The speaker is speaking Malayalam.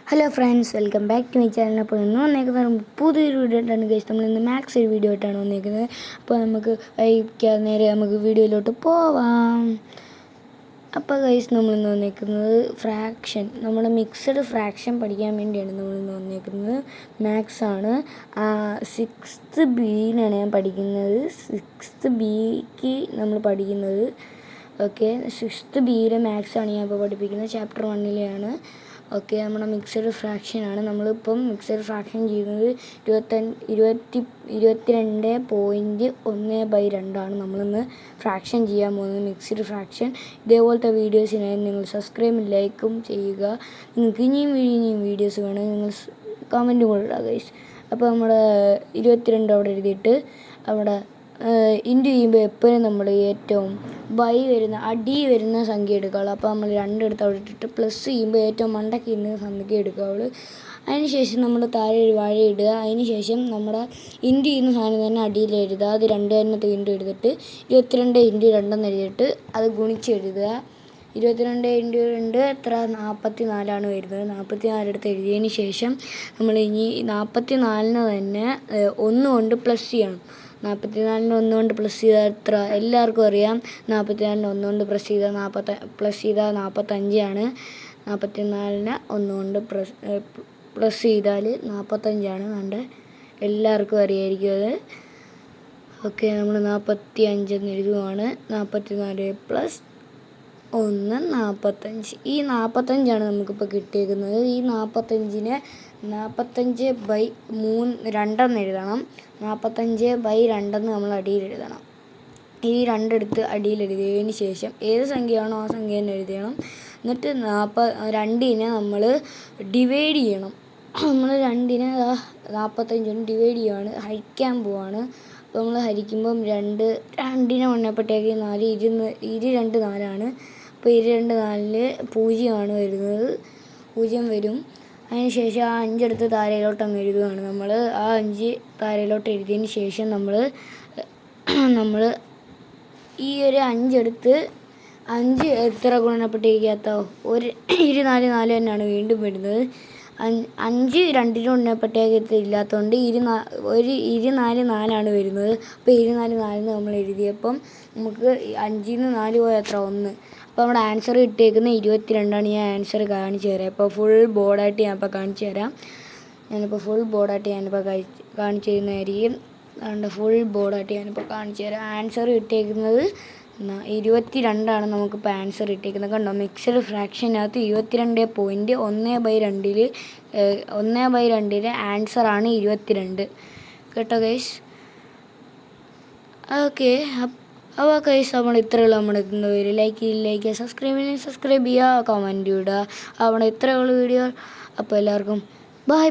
Hello friends, welcome back to my channel. അപ്പോൾ ഇന്ന് വന്നേക്കുന്നത് പുതിയൊരു വീഡിയോ ആയിട്ടാണ് ഗൈസ്. നമ്മൾ ഇന്ന് മാത്സ് ഒരു വീഡിയോ ആയിട്ടാണ് വന്നേക്കുന്നത്. അപ്പോൾ നമുക്ക് വൈകാതെ നേരെ നമുക്ക് വീഡിയോയിലോട്ട് പോവാം. അപ്പോൾ ഗൈസ്, നമ്മളിന്ന് വന്നേക്കുന്നത് ഫ്രാക്ഷൻ, നമ്മുടെ മിക്സഡ് ഫ്രാക്ഷൻ പഠിക്കാൻ വേണ്ടിയാണ് നമ്മളിന്ന് വന്നേക്കുന്നത്. മാത്സ് ആണ്. 6th ബിയിലാണ് ഞാൻ പഠിക്കുന്നത്. 6th ബിക്ക് നമ്മൾ പഠിക്കുന്നത്. ഓക്കെ, 6th ബിയിലെ മാത്സ് ആണ് ഞാൻ ഇപ്പോൾ പഠിപ്പിക്കുന്നത്. ചാപ്റ്റർ 1ലെയാണ്. ഓക്കെ, നമ്മുടെ മിക്സഡ് ഫ്രാക്ഷനാണ്. നമ്മളിപ്പം മിക്സഡ് ഫ്രാക്ഷൻ ചെയ്യുന്നത് 22.1/2 നമ്മളിന്ന് ഫ്രാക്ഷൻ ചെയ്യാൻ പോകുന്നത് മിക്സഡ് ഫ്രാക്ഷൻ. ഇതേപോലത്തെ വീഡിയോസിനായി നിങ്ങൾ സബ്സ്ക്രൈബും ലൈക്കും ചെയ്യുക. നിങ്ങൾക്ക് ഇനിയും വീഡിയോസ് വേണമെങ്കിൽ നിങ്ങൾ കമൻറ്റും കൊടുക്കുക ഗൈസ്. അപ്പോൾ നമ്മുടെ 22 അവിടെ എഴുതിയിട്ട് അവിടെ ഇൻറ്റു ചെയ്യുമ്പോൾ എപ്പോഴും നമ്മൾ ഏറ്റവും അടി വരുന്ന സംഖ്യ എടുക്കുകയുള്ളൂ. അപ്പോൾ നമ്മൾ 2 എടുത്ത് അവിടെ ഇട്ടിട്ട് പ്ലസ് ചെയ്യുമ്പോൾ ഏറ്റവും മണ്ടയ്ക്ക് ഇരുന്ന സംഖ്യ എടുക്കുകയുള്ളൂ. അതിനുശേഷം നമ്മൾ താഴെ ഒരു വാഴ ഇടുക. അതിനുശേഷം നമ്മുടെ ഇൻറ്റു ചെയ്യുന്ന സാധനം തന്നെ അടിയിൽ എഴുതുക. അത് 2 തന്നെ വീണ്ടും എടുത്തിട്ട് 22 × 2 എഴുതിയിട്ട് അത് ഗുണിച്ചെഴുതുക. 22 × 2 എത്ര? 44 വരുന്നത്. 44 എടുത്ത് എഴുതിയതിന് ശേഷം നമ്മൾ ഇനി 44 തന്നെ 1 കൊണ്ട് പ്ലസ് ചെയ്യണം. 44 1 കൊണ്ട് പ്ലസ് ചെയ്താൽ എത്ര? എല്ലാവർക്കും അറിയാം. 44 1 കൊണ്ട് പ്ലസ് ചെയ്താൽ 45 ആണ്. 44 1 കൊണ്ട് പ്ലസ് ചെയ്താൽ 45 ആണ്. കണ്ട് എല്ലാവർക്കും അറിയായിരിക്കും അത്. ഓക്കെ, നമ്മൾ 45 എന്ന് എഴുതുവാണ്. 44 + 1 45. ഈ 45 നമുക്കിപ്പോൾ കിട്ടിയേക്കുന്നത്. ഈ 45-നെ 45/2 എഴുതണം. 45/2 നമ്മൾ അടിയിൽ എഴുതണം. ഈ 2 എടുത്ത് അടിയിൽ എഴുതിയതിന് ശേഷം ഏത് സംഖ്യയാണോ ആ സംഖ്യ തന്നെ എഴുതണം. എന്നിട്ട് 2-നെ നമ്മൾ ഡിവൈഡ് ചെയ്യണം. നമ്മൾ 2-നെ 45 കൊണ്ട് ഡിവൈഡ് ചെയ്യുകയാണ്, ഹരിക്കാൻ പോവാണ്. അപ്പോൾ നമ്മൾ ഹരിക്കുമ്പം 2-നെ മുന്നേപ്പട്ടേക്ക് 4 2 4 അപ്പോൾ 2 4 0 വരുന്നത്. 0 വരും. അതിനുശേഷം ആ 5 എടുത്ത് താരയിലോട്ട് അങ്ങ് എഴുതുകയാണ് നമ്മൾ. ആ 5 താരയിലോട്ട് എഴുതിയതിന് ശേഷം നമ്മൾ ഈ ഒരു 5 എടുത്ത് 5 എത്ര ഗുണനപ്പട്ടികയ്ക്കകത്തോ 1 4 4 തന്നെയാണ് വീണ്ടും വരുന്നത്. 5 2-ന് ഗുണനപ്പട്ടികയ്ക്കകത്ത് ഇല്ലാത്തതുകൊണ്ട് 4 4 വരുന്നത്. അപ്പോൾ 4 4 നമ്മൾ എഴുതിയപ്പം നമുക്ക് 5-ന്ന് 4 പോയാൽ എത്ര? 1. അപ്പോൾ നമ്മുടെ ആൻസർ കിട്ടിയേക്കുന്നത് 22 ഞാൻ ആൻസർ കാണിച്ചു തരാം. ഇപ്പോൾ ഫുൾ ബോർഡായിട്ട് ഞാനിപ്പോൾ കാണിച്ചു തരാം. കാണിച്ചു തരുന്നതായിരിക്കും. അതുകൊണ്ട് ഫുൾ ബോർഡായിട്ട് ഞാനിപ്പോൾ കാണിച്ചു തരാം. ആൻസർ കിട്ടിയേക്കുന്നത് 22 നമുക്കിപ്പോൾ ആൻസർ കിട്ടിയേക്കുന്നത്. കണ്ടോ, മിക്സഡ് ഫ്രാക്ഷനകത്ത് 22.1/2 ആൻസറാണ് 22. കേട്ടോ ഗൈസ്? ഓക്കെ, അപ്പോൾ ഗൈസ് നമ്മൾ ഇത്രയുള്ള നമ്മുടെ ലൈക്ക് ചെയ്യുക, സബ്സ്ക്രൈബ് ചെയ്യുക, കമൻറ്റ് ഇടുക. അവിടെ ഇത്രയുള്ള വീഡിയോ. അപ്പോൾ എല്ലാവർക്കും ബൈ.